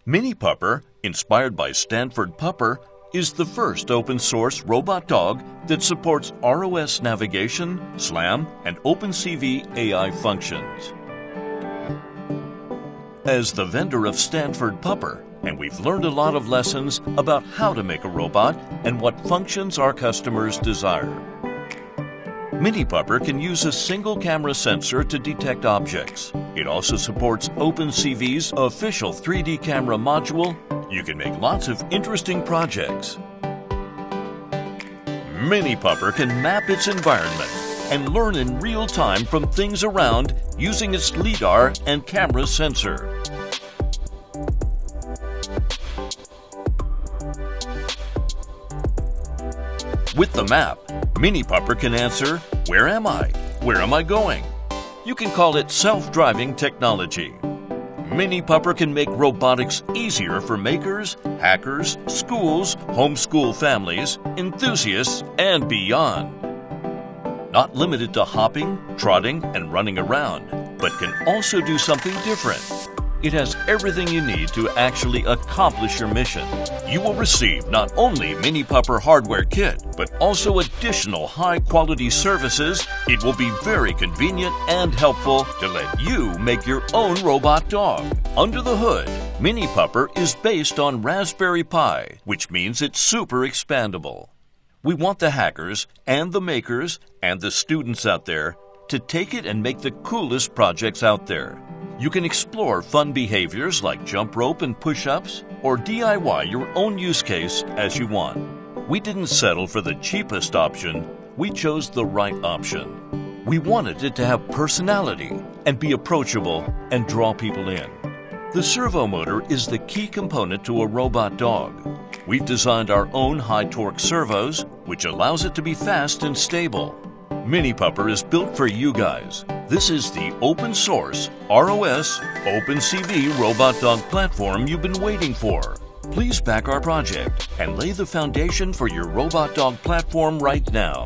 Mini Pupper, inspired by Stanford Pupper, is the first open-source robot dog that supports ROS navigation, SLAM, and OpenCV AI functions. As the vendor of Stanford Pupper, and we've learned a lot of lessons about how to make a robot and what functions our customers desire. Mini Pupper can use a single camera sensor to detect objects. It also supports OpenCV's official 3D camera module. You can make lots of interesting projects. Mini Pupper can map its environment and learn in real time from things around using its LiDAR and camera sensor. With the map, Mini Pupper can answer, "Where am I? Where am I going?" You can call it self-driving technology. Mini Pupper can make robotics easier for makers, hackers, schools, homeschool families, enthusiasts, and beyond. Not limited to hopping, trotting, and running around, but can also do something different. It has everything you need to actually accomplish your mission. You will receive not only Mini Pupper hardware kit, but also additional high-quality services. It will be very convenient and helpful to let you make your own robot dog. Under the hood, Mini Pupper is based on Raspberry Pi, which means it's super expandable. We want the hackers and the makers and the students out there to take it and make the coolest projects out there. You can explore fun behaviors like jump rope and push-ups, or DIY your own use case as you want. We didn't settle for the cheapest option, we chose the right option. We wanted it to have personality and be approachable and draw people in. The servo motor is the key component to a robot dog. We've designed our own high-torque servos, which allows it to be fast and stable. Mini Pupper is built for you guys. This is the open source ROS OpenCV robot dog platform you've been waiting for. Please back our project and lay the foundation for your robot dog platform right now.